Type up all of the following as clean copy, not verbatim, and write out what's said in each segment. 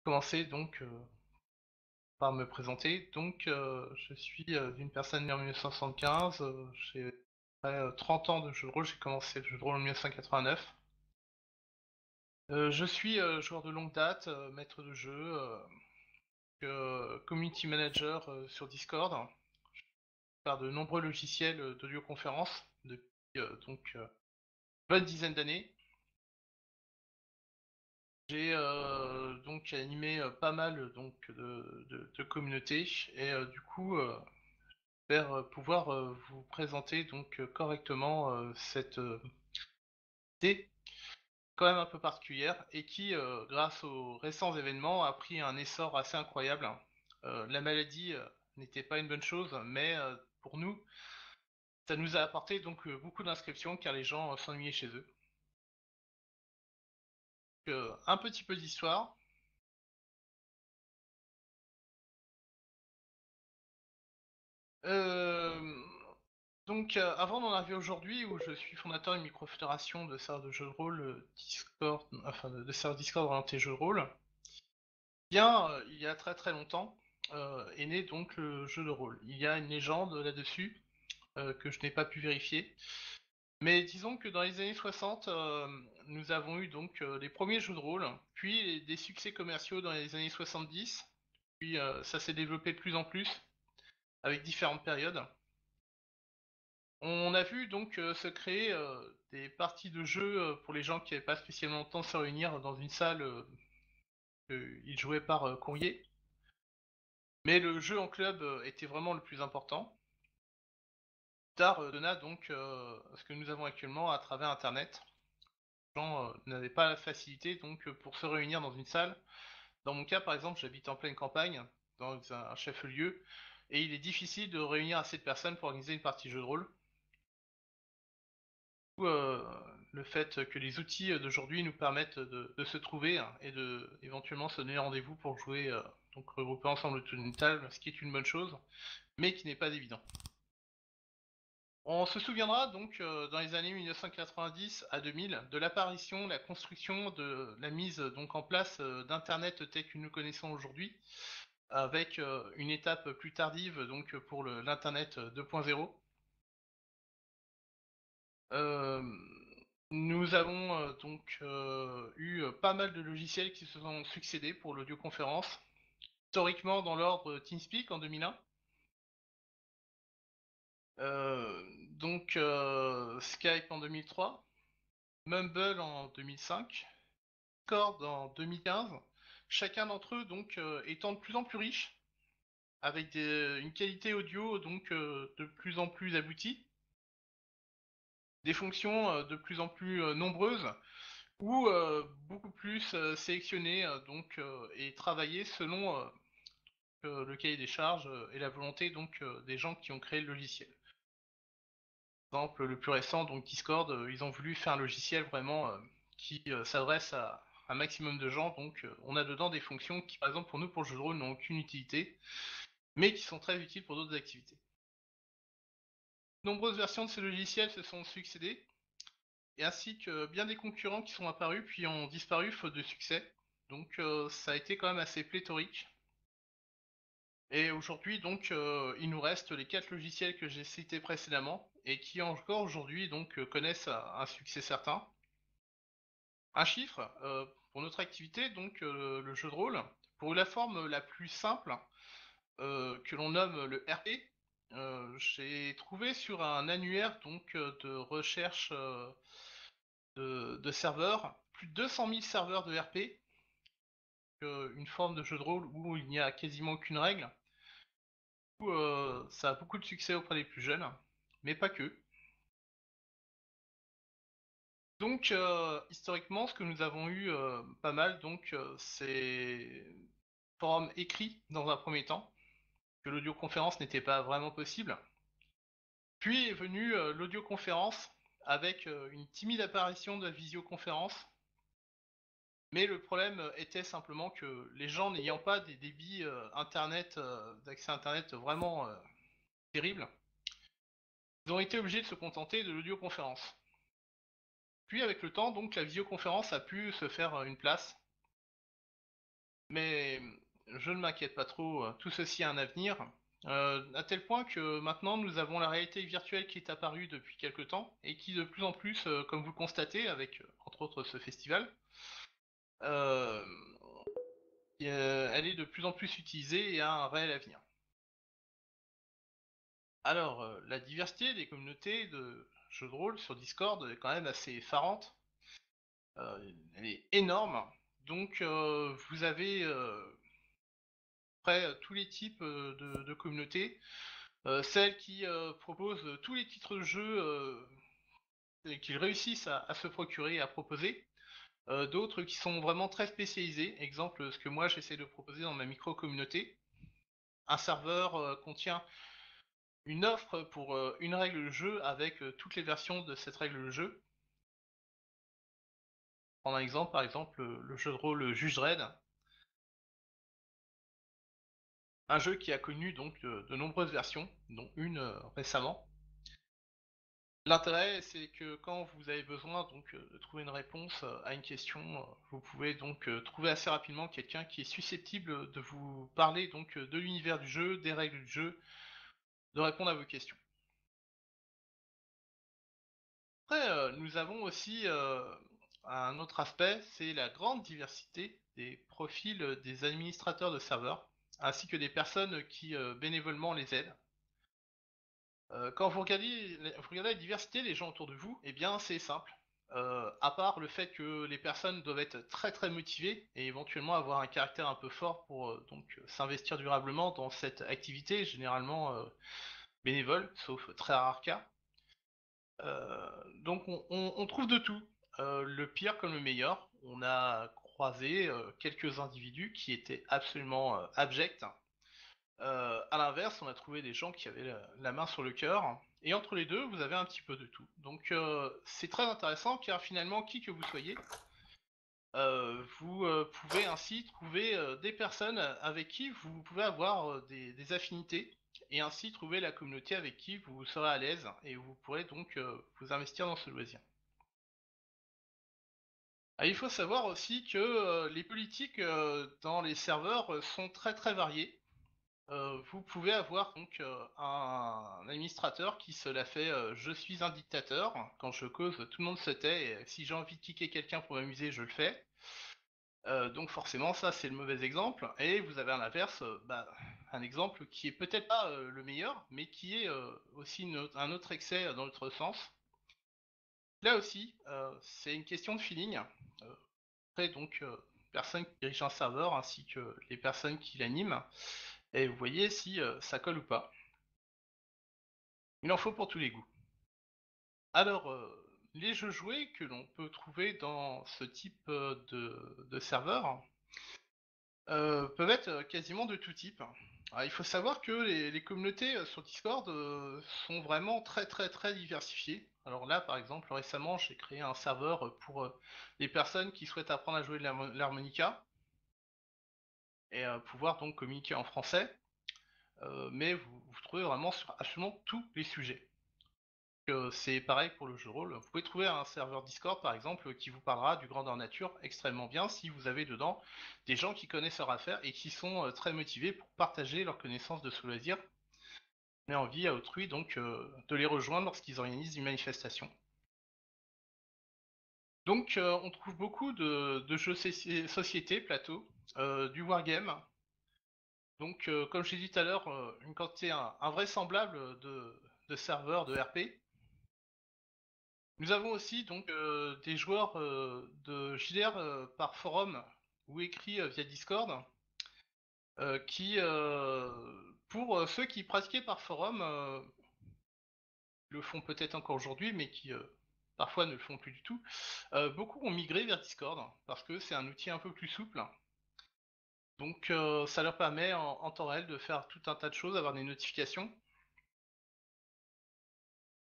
Commencer donc par me présenter. Donc, je suis une personne née en 1975. J'ai près 30 ans de jeu de rôle. J'ai commencé le jeu de rôle en 1989. Je suis joueur de longue date, maître de jeu, community manager sur Discord, par de nombreux logiciels d'audioconférence depuis une bonne dizaine d'années. J'ai donc animé pas mal donc de communautés et du coup j'espère pouvoir vous présenter donc correctement cette idée quand même un peu particulière et qui, grâce aux récents événements, a pris un essor assez incroyable. La maladie n'était pas une bonne chose, mais pour nous, ça nous a apporté donc beaucoup d'inscriptions car les gens s'ennuyaient chez eux. Un petit peu d'histoire. Euh, Avant d'en arriver aujourd'hui, où je suis fondateur d'une micro-fédération de serveurs de jeux de rôle Discord, enfin de serveurs Discord orientés jeux de rôle, bien, il y a très très longtemps, est né donc le jeu de rôle. Il y a une légende là-dessus que je n'ai pas pu vérifier, mais disons que dans les années 60, nous avons eu donc les premiers jeux de rôle, puis des succès commerciaux dans les années 70, puis ça s'est développé de plus en plus avec différentes périodes. On a vu donc se créer des parties de jeu pour les gens qui n'avaient pas spécialement le temps de se réunir dans une salle. Ils jouaient par courrier, mais le jeu en club était vraiment le plus important. Tard donna donc ce que nous avons actuellement à travers Internet. Les gens n'avaient pas la facilité donc pour se réunir dans une salle. Dans mon cas, par exemple, j'habite en pleine campagne, dans un chef-lieu, et il est difficile de réunir assez de personnes pour organiser une partie jeu de rôle. Le fait que les outils d'aujourd'hui nous permettent de se trouver hein, et de éventuellement se donner rendez-vous pour jouer, donc regrouper ensemble autour d'une table, ce qui est une bonne chose, mais qui n'est pas évident. On se souviendra donc dans les années 1990 à 2000 de l'apparition, la construction, de la mise donc en place d'Internet tel que nous connaissons aujourd'hui, avec une étape plus tardive donc pour l'Internet 2.0. Euh, Nous avons eu pas mal de logiciels qui se sont succédés pour l'audioconférence. Historiquement, dans l'ordre TeamSpeak en 2001, Skype en 2003, Mumble en 2005, Discord en 2015. Chacun d'entre eux donc étant de plus en plus riche, avec une qualité audio donc de plus en plus aboutie, des fonctions de plus en plus nombreuses ou beaucoup plus sélectionné et travaillé selon le cahier des charges et la volonté donc des gens qui ont créé le logiciel. Par exemple, le plus récent, donc Discord, ils ont voulu faire un logiciel vraiment qui s'adresse à un maximum de gens. Donc, on a dedans des fonctions qui, par exemple, pour nous, pour le jeu de rôle, n'ont aucune utilité, mais qui sont très utiles pour d'autres activités. De nombreuses versions de ces logiciels se sont succédées, et ainsi que bien des concurrents qui sont apparus puis ont disparu faute de succès. Donc, ça a été quand même assez pléthorique. Et aujourd'hui, donc, il nous reste les quatre logiciels que j'ai cités précédemment et qui encore aujourd'hui donc connaissent un succès certain. Un chiffre pour notre activité, donc le jeu de rôle, pour la forme la plus simple que l'on nomme le RP. J'ai trouvé sur un annuaire donc de recherche de serveurs plus de 200 000 serveurs de RP, une forme de jeu de rôle où il n'y a quasiment aucune règle. Ça a beaucoup de succès auprès des plus jeunes, mais pas que. Donc, historiquement, ce que nous avons eu pas mal, donc, c'est forum écrit dans un premier temps, que l'audioconférence n'était pas vraiment possible. Puis est venue l'audioconférence avec une timide apparition de la visioconférence. Mais le problème était simplement que les gens n'ayant pas des débits internet, d'accès internet vraiment terribles, ils ont été obligés de se contenter de l'audioconférence. Puis avec le temps, donc la visioconférence a pu se faire une place. Mais je ne m'inquiète pas trop, tout ceci a un avenir, à tel point que maintenant nous avons la réalité virtuelle qui est apparue depuis quelque temps et qui de plus en plus, comme vous le constatez avec, entre autres ce festival, hem, elle est de plus en plus utilisée et a un réel avenir. Alors, la diversité des communautés de jeux de rôle sur Discord est quand même assez effarante, elle est énorme. Donc, vous avez, près, tous les types, de communautés. Celles qui, proposent, tous les titres de jeux, et qu'ils réussissent à se procurer et à proposer. D'autres qui sont vraiment très spécialisées. Exemple, ce que moi j'essaie de proposer dans ma micro-communauté. Un serveur, contient une offre pour, une règle de jeu avec, toutes les versions de cette règle de jeu. Prendre un exemple, par exemple, le jeu de rôle, Judge Dredd, un jeu qui a connu donc de nombreuses versions, dont une, récemment. L'intérêt, c'est que quand vous avez besoin donc de trouver une réponse, à une question, vous pouvez donc, trouver assez rapidement quelqu'un qui est susceptible de vous parler donc, de l'univers du jeu, des règles du jeu, de répondre à vos questions. Après, nous avons aussi, un autre aspect, c'est la grande diversité des profils, des administrateurs de serveurs, ainsi que des personnes qui, bénévolement les aident. Quand vous regardez la diversité des gens autour de vous, eh bien, c'est simple. À part le fait que les personnes doivent être très, très motivées et éventuellement avoir un caractère un peu fort pour, donc, s'investir durablement dans cette activité, généralement, bénévole, sauf très rares cas. Donc on trouve de tout, le pire comme le meilleur. On a croisé, quelques individus qui étaient absolument, abjects. À l'inverse, on a trouvé des gens qui avaient la main sur le cœur, et entre les deux, vous avez un petit peu de tout. Donc c'est très intéressant car finalement, qui que vous soyez, vous pouvez ainsi trouver des personnes avec qui vous pouvez avoir des affinités, et ainsi trouver la communauté avec qui vous serez à l'aise et vous pourrez donc vous investir dans ce loisir. Ah, il faut savoir aussi que les politiques dans les serveurs sont très très variées. Vous pouvez avoir donc, un administrateur qui se la fait, «Je suis un dictateur, quand je cause, tout le monde se tait et si j'ai envie de kicker quelqu'un pour m'amuser, je le fais». Donc forcément ça c'est le mauvais exemple et vous avez à l'inverse, un exemple qui est peut-être pas, le meilleur, mais qui est, aussi un autre excès, dans l'autre sens. Là aussi, c'est une question de feeling, après donc, personne qui dirige un serveur ainsi que les personnes qui l'animent et vous voyez si, ça colle ou pas. Il en faut pour tous les goûts. Alors, les jeux joués que l'on peut trouver dans ce type, de serveur, peuvent être, quasiment de tout type. Alors il faut savoir que les communautés, sur Discord, sont vraiment très, très, très diversifiées. Alors là, par exemple, récemment, j'ai créé un serveur, pour, les personnes qui souhaitent apprendre à jouer de l'harmonica et pouvoir donc communiquer en français, mais vous trouvez vraiment sur absolument tous les sujets. C'est pareil pour le jeu de rôle. Vous pouvez trouver un serveur Discord, par exemple, qui vous parlera du grandeur nature extrêmement bien si vous avez dedans des gens qui connaissent leur affaire et qui sont très motivés pour partager leurs connaissances de ce loisir et envie à autrui donc de les rejoindre lorsqu'ils organisent une manifestation. Donc on trouve beaucoup de jeux société, plateau, du wargame. Donc comme je l'ai dit tout à l'heure, une quantité invraisemblable de serveurs de RP. Nous avons aussi donc des joueurs de JDR par forum ou écrit via Discord, qui, pour ceux qui pratiquaient par forum, le font peut-être encore aujourd'hui, mais qui parfois ne le font plus du tout. Beaucoup ont migré vers Discord parce que c'est un outil un peu plus souple. Donc ça leur permet en temps réel de faire tout un tas de choses, avoir des notifications.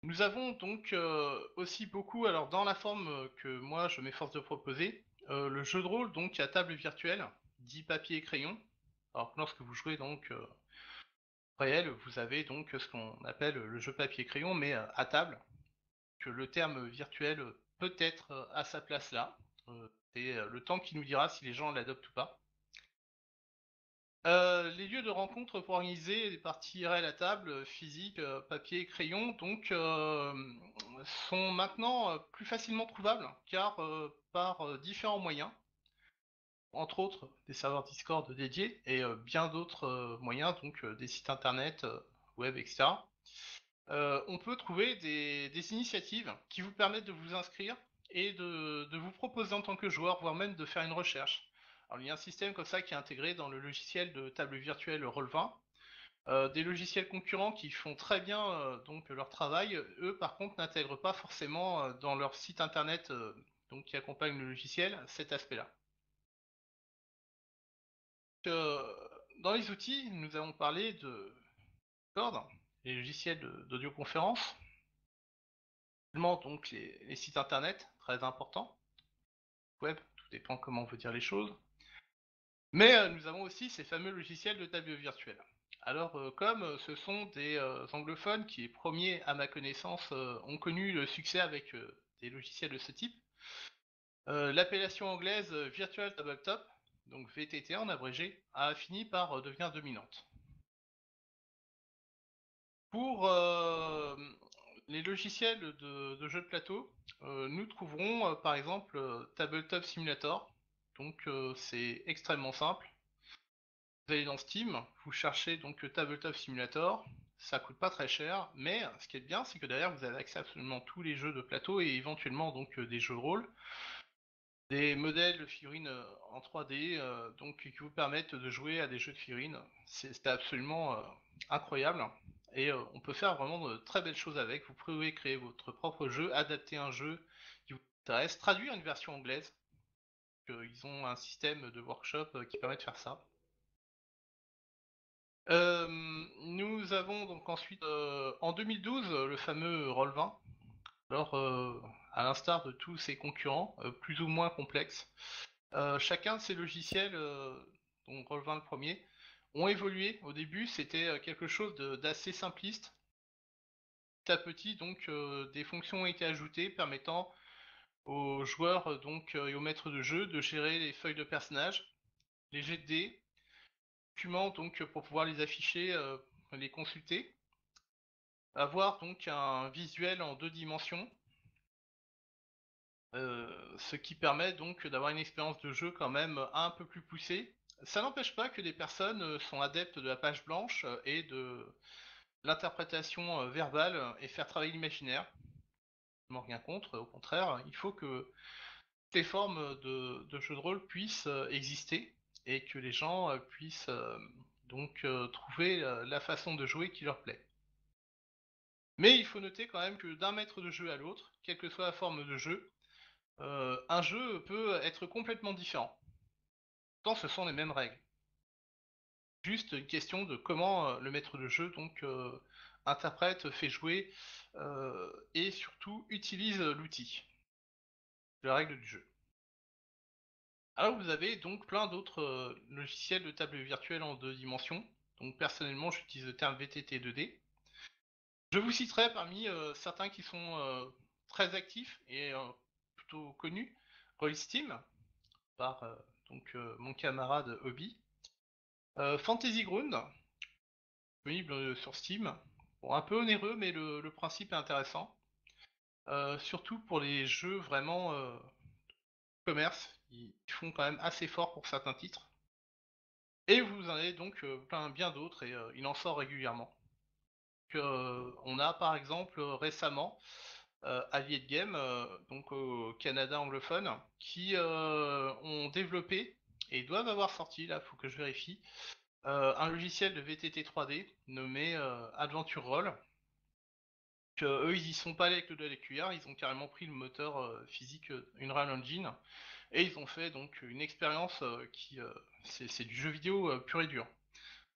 Nous avons donc aussi beaucoup, alors dans la forme que moi je m'efforce de proposer, le jeu de rôle donc à table virtuelle, dit papier et crayon. Alors que lorsque vous jouez donc réel, vous avez donc ce qu'on appelle le jeu papier et crayon, mais à table, que le terme virtuel peut être à sa place là. C'est le temps qui nous dira si les gens l'adoptent ou pas. les lieux de rencontre pour organiser des parties IRL à table, physique, papier et crayon, donc sont maintenant plus facilement trouvables, car par différents moyens, entre autres des serveurs Discord dédiés et bien d'autres moyens, donc des sites internet, web, etc. On peut trouver des initiatives qui vous permettent de vous inscrire et de vous proposer en tant que joueur, voire même de faire une recherche. Alors il y a un système comme ça qui est intégré dans le logiciel de table virtuelle Roll20. Des logiciels concurrents qui font très bien donc leur travail, eux par contre n'intègrent pas forcément dans leur site internet donc qui accompagne le logiciel cet aspect-là. Dans les outils, nous avons parlé de Discord, les logiciels d'audioconférence, également donc les sites internet, très importants, web, tout dépend comment on veut dire les choses. Mais nous avons aussi ces fameux logiciels de table virtuelle. Alors, comme ce sont des anglophones qui, premiers à ma connaissance, ont connu le succès avec des logiciels de ce type, l'appellation anglaise Virtual Tabletop, donc VTT en abrégé, a fini par devenir dominante. Pour les logiciels de jeux de plateau, nous trouverons par exemple Tabletop Simulator. Donc c'est extrêmement simple. Vous allez dans Steam, vous cherchez donc Tabletop Simulator, ça coûte pas très cher, mais ce qui est bien, c'est que derrière vous avez accès à absolument tous les jeux de plateau et éventuellement donc des jeux de rôle, des modèles de figurines en 3D, donc qui vous permettent de jouer à des jeux de figurines. C'est absolument incroyable et on peut faire vraiment de très belles choses avec. Vous pouvez créer votre propre jeu, adapter un jeu qui vous intéresse, traduire une version anglaise. Ils ont un système de workshop qui permet de faire ça. Nous avons donc ensuite, en 2012, le fameux Roll20. Alors, à l'instar de tous ses concurrents, plus ou moins complexes, chacun de ces logiciels, dont Roll20 le premier, ont évolué. Au début, c'était quelque chose d'assez simpliste. Petit à petit, donc, des fonctions ont été ajoutées permettant aux joueurs et aux maîtres de jeu de gérer les feuilles de personnages, les jets de dés, documents donc pour pouvoir les afficher, les consulter. Avoir donc un visuel en 2 dimensions, ce qui permet donc d'avoir une expérience de jeu quand même un peu plus poussée. Ça n'empêche pas que des personnes sont adeptes de la page blanche et de l'interprétation verbale et faire travailler l'imaginaire. Je m'en rien contre, au contraire, il faut que toutes les formes de jeux de rôle puissent exister et que les gens puissent trouver la façon de jouer qui leur plaît. Mais il faut noter quand même que d'un maître de jeu à l'autre, quelle que soit la forme de jeu, un jeu peut être complètement différent. Pourtant, ce sont les mêmes règles. Juste une question de comment le maître de jeu interprète, fait jouer et surtout utilise l'outil, la règle du jeu. Alors vous avez donc plein d'autres logiciels de table virtuelle en 2 dimensions. Donc personnellement, j'utilise le terme VTT 2D. Je vous citerai parmi certains qui sont très actifs et plutôt connus, Rollsteam, par mon camarade Hobby. Fantasy Ground, disponible sur Steam. Bon, un peu onéreux, mais le principe est intéressant. Surtout pour les jeux vraiment commerce, ils font quand même assez fort pour certains titres. Et vous en avez donc plein bien d'autres et il en sort régulièrement. On a par exemple récemment Allied Game, donc au Canada anglophone, qui ont développé et doivent avoir sorti, là faut que je vérifie, un logiciel de VTT 3D nommé Adventure Roll. Eux ils y sont pas allés avec le doigt et les cuillères, ils ont carrément pris le moteur physique Unreal Engine et ils ont fait donc une expérience qui c'est du jeu vidéo pur et dur.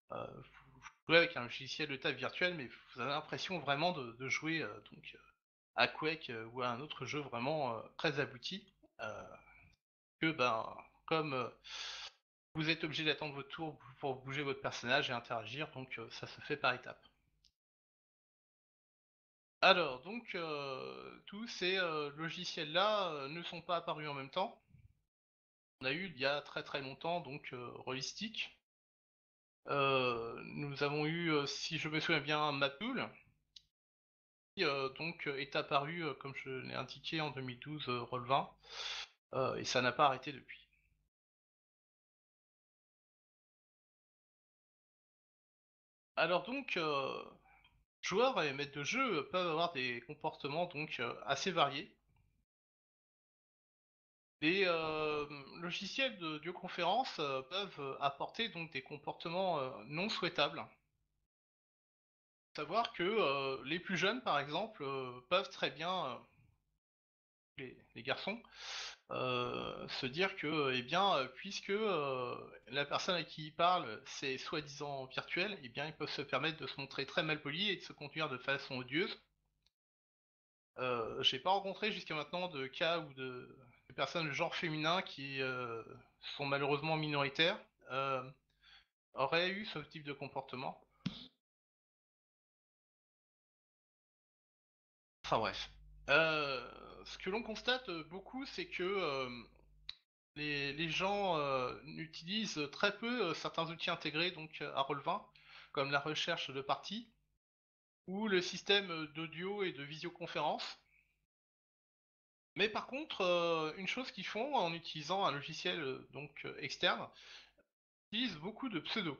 Vous jouez avec un logiciel de table virtuelle, mais vous avez l'impression vraiment de jouer à Quake ou à un autre jeu vraiment très abouti. Euh, que ben comme vous êtes obligé d'attendre votre tour pour bouger votre personnage et interagir, donc ça se fait par étapes. Alors donc tous ces logiciels-là ne sont pas apparus en même temps. On a eu il y a très très longtemps donc Rollistic, Nous avons eu, si je me souviens bien, Mapool, qui donc est apparu, comme je l'ai indiqué en 2012, Roll20, et ça n'a pas arrêté depuis. Alors donc, joueurs et maîtres de jeu peuvent avoir des comportements donc assez variés. Les logiciels de audioconférence peuvent apporter donc des comportements non souhaitables. Savoir que les plus jeunes, par exemple, peuvent très bien, les garçons, se dire que, eh bien, puisque la personne à qui ils parlent, c'est soi-disant virtuel, eh bien, ils peuvent se permettre de se montrer très malpolis et de se conduire de façon odieuse. J'ai pas rencontré jusqu'à maintenant de cas ou de personnes de genre féminin qui sont malheureusement minoritaires, heu, auraient eu ce type de comportement. Enfin bref. Ce que l'on constate, beaucoup, c'est que, les gens, utilisent très peu, certains outils intégrés donc à Roll20, comme la recherche de parties ou le système, d'audio et de visioconférence. Mais par contre, une chose qu'ils font en utilisant un logiciel, donc externe, ils utilisent beaucoup de pseudos.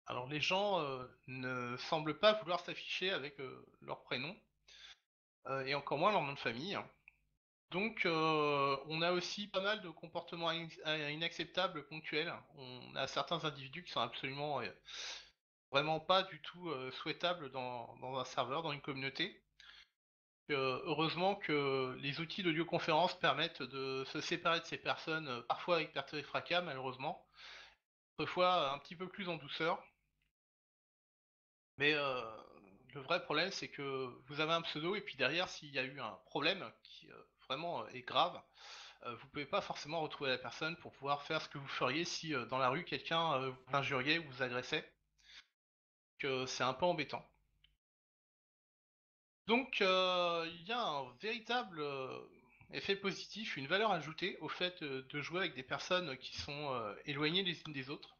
Alors les gens, ne semblent pas vouloir s'afficher avec, leur prénom, et encore moins leur nom de famille. Donc on a aussi pas mal de comportements inacceptables ponctuels. On a certains individus qui sont absolument, vraiment pas du tout, souhaitables dans un serveur, dans une communauté. Heureusement que les outils d'audioconférence permettent de se séparer de ces personnes, parfois avec perte et fracas malheureusement, parfois un petit peu plus en douceur. Mais le vrai problème, c'est que vous avez un pseudo et puis derrière, s'il y a eu un problème qui, vraiment, est grave, vous pouvez pas forcément retrouver la personne pour pouvoir faire ce que vous feriez si, dans la rue, quelqu'un, vous injuriait ou vous agressait. Que c'est un peu embêtant. Donc il y a un véritable, effet positif, une valeur ajoutée au fait, de jouer avec des personnes qui sont, éloignées les unes des autres.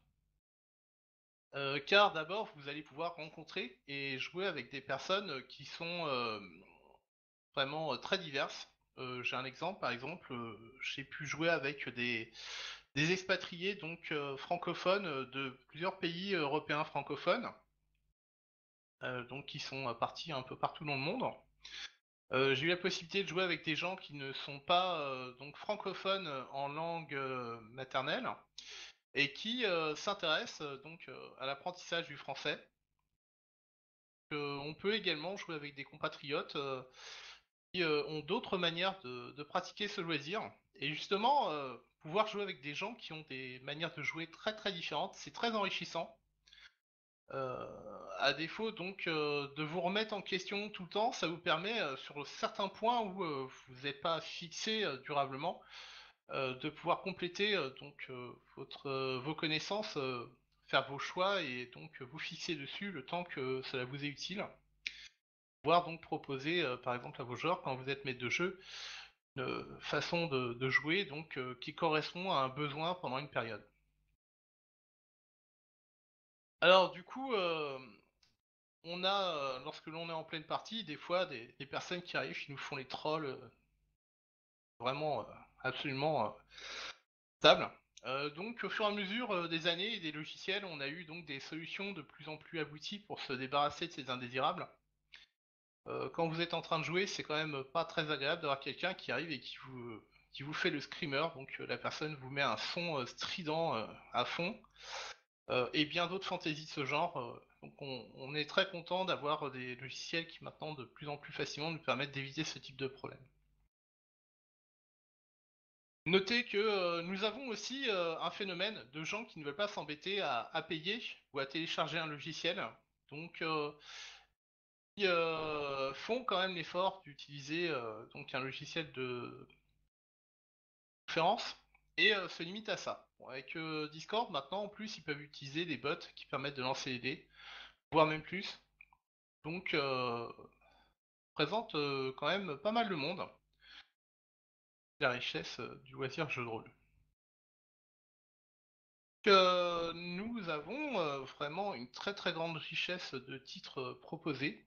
Car d'abord, vous allez pouvoir rencontrer et jouer avec des personnes, qui sont, vraiment, très diverses. J'ai un exemple, par exemple, j'ai pu jouer avec des expatriés donc francophones, de plusieurs pays européens francophones, donc qui sont, partis un peu partout dans le monde. J'ai eu la possibilité de jouer avec des gens qui ne sont pas, donc francophones, en langue, maternelle et qui, s'intéressent, donc à l'apprentissage du français. On peut également jouer avec des compatriotes, qui, ont d'autres manières de pratiquer ce loisir et justement, pouvoir jouer avec des gens qui ont des manières de jouer très, très différentes, c'est très enrichissant. À défaut donc, de vous remettre en question tout le temps, ça vous permet, sur certains points où, vous n'êtes pas fixé, durablement, de pouvoir compléter, donc, vos connaissances, faire vos choix et donc, vous fixer dessus le temps que cela vous est utile. Pouvoir donc proposer, par exemple à vos joueurs quand vous êtes maître de jeu, une façon de jouer donc, qui correspond à un besoin pendant une période. Alors du coup, on a, lorsque l'on est en pleine partie, des fois des personnes qui arrivent, qui nous font les trolls, vraiment, absolument, tables. Donc au fur et à mesure, des années et des logiciels, on a eu donc des solutions de plus en plus abouties pour se débarrasser de ces indésirables. Quand vous êtes en train de jouer, c'est quand même pas très agréable d'avoir quelqu'un qui arrive et qui vous fait le screamer, donc la personne vous met un son, strident, à fond, et bien d'autres fantaisies de ce genre, donc on est très content d'avoir, des logiciels qui maintenant de plus en plus facilement nous permettent d'éviter ce type de problème. Notez que, nous avons aussi, un phénomène de gens qui ne veulent pas s'embêter à payer ou à télécharger un logiciel, donc qui, font quand même l'effort d'utiliser, donc un logiciel de conférence et se limitent à ça. Bon, avec, Discord maintenant en plus ils peuvent utiliser des bots qui permettent de lancer les dés, voire même plus, donc présente, quand même pas mal de monde, la richesse, du loisir jeu de rôle. Nous avons, vraiment une très très grande richesse de titres proposés.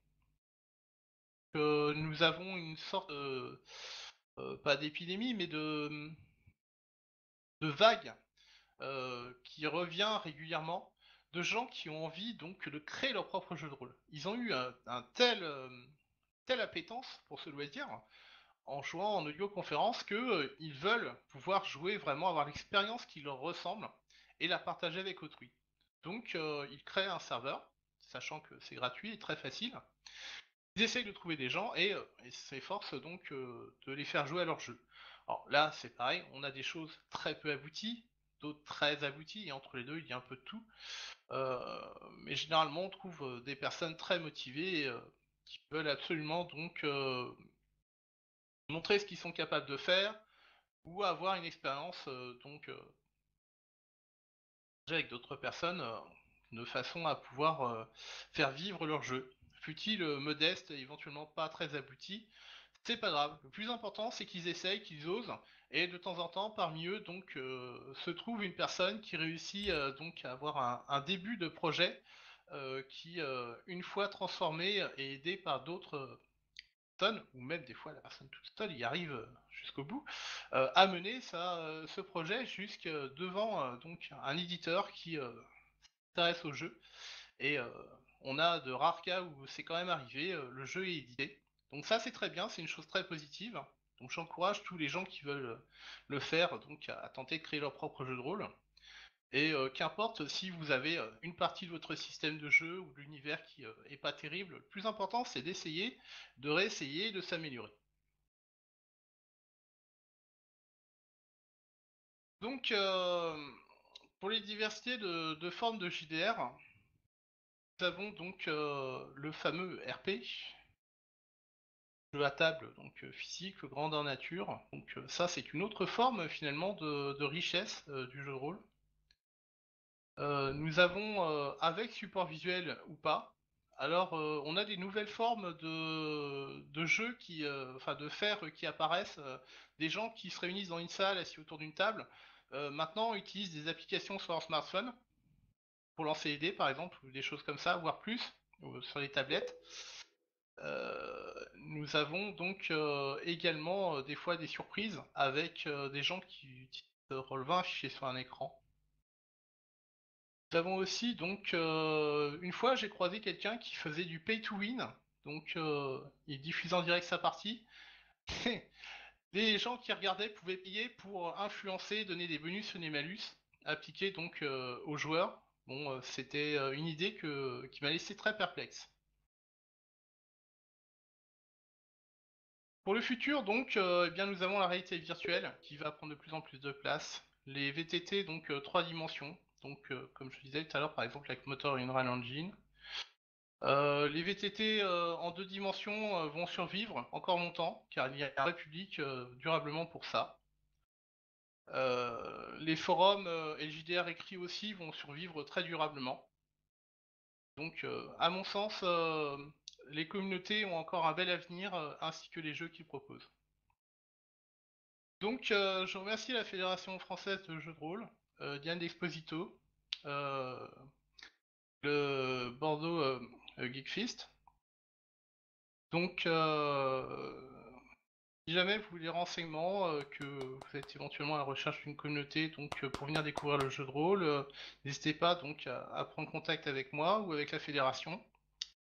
Nous avons une sorte, pas d'épidémie, mais de vague qui revient régulièrement de gens qui ont envie donc de créer leur propre jeu de rôle. Ils ont eu un tel, telle appétence pour ce loisir en jouant en audioconférence que ils veulent pouvoir jouer vraiment, avoir l'expérience qui leur ressemble et la partager avec autrui. Donc ils créent un serveur, sachant que c'est gratuit et très facile. Ils essayent de trouver des gens et s'efforcent donc de les faire jouer à leur jeu. Alors là, c'est pareil, on a des choses très peu abouties, d'autres très abouties, et entre les deux, il y a un peu de tout. Mais généralement, on trouve des personnes très motivées qui veulent absolument donc montrer ce qu'ils sont capables de faire ou avoir une expérience avec d'autres personnes de façon à pouvoir faire vivre leur jeu. Fut-il modeste et éventuellement pas très abouti, c'est pas grave. Le plus important, c'est qu'ils essayent, qu'ils osent, et de temps en temps, parmi eux, donc, se trouve une personne qui réussit donc à avoir un début de projet qui, une fois transformé et aidé par d'autres personnes, ou même des fois la personne toute seule y arrive jusqu'au bout, à mener ce projet jusque devant donc un éditeur qui s'intéresse au jeu. Et on a de rares cas où c'est quand même arrivé, le jeu est édité. Donc ça c'est très bien, c'est une chose très positive. Donc j'encourage tous les gens qui veulent le faire donc à tenter de créer leur propre jeu de rôle. Et qu'importe si vous avez une partie de votre système de jeu ou de l'univers qui est pas terrible, le plus important c'est d'essayer, de réessayer et de s'améliorer. Donc pour les diversités de formes de JDR, nous avons donc le fameux RP, jeu à table, donc physique, grandeur nature. Donc ça, c'est une autre forme finalement de richesse du jeu de rôle. Nous avons, avec support visuel ou pas, alors on a des nouvelles formes de jeux qui, enfin de faire qui apparaissent, des gens qui se réunissent dans une salle assis autour d'une table. Maintenant, utilisent des applications sur leur smartphone pour lancer les dés, par exemple, ou des choses comme ça, voire plus, ou sur les tablettes. Nous avons donc également des fois des surprises avec des gens qui utilisent Roll20 affiché sur un écran. Nous avons aussi donc une fois j'ai croisé quelqu'un qui faisait du pay to win, donc il diffusait en direct sa partie. Les gens qui regardaient pouvaient payer pour influencer, donner des bonus sur les malus, appliqués donc aux joueurs. Bon, c'était une idée qui m'a laissé très perplexe. Pour le futur, donc, eh bien, nous avons la réalité virtuelle qui va prendre de plus en plus de place. Les VTT, donc 3 dimensions, donc comme je disais tout à l'heure, par exemple avec Motor Unreal Engine. Les VTT en 2 dimensions vont survivre encore longtemps, car il y a un vrai public durablement pour ça. Les forums et le JDR écrit aussi vont survivre très durablement. Donc, à mon sens, les communautés ont encore un bel avenir, ainsi que les jeux qu'ils proposent. Donc, je remercie la Fédération française de jeux de rôle, Diane Exposito, euh, le Bordeaux Geekfest. Donc, si jamais vous voulez des renseignements, que vous êtes éventuellement à la recherche d'une communauté, donc pour venir découvrir le jeu de rôle, n'hésitez pas donc à prendre contact avec moi ou avec la Fédération.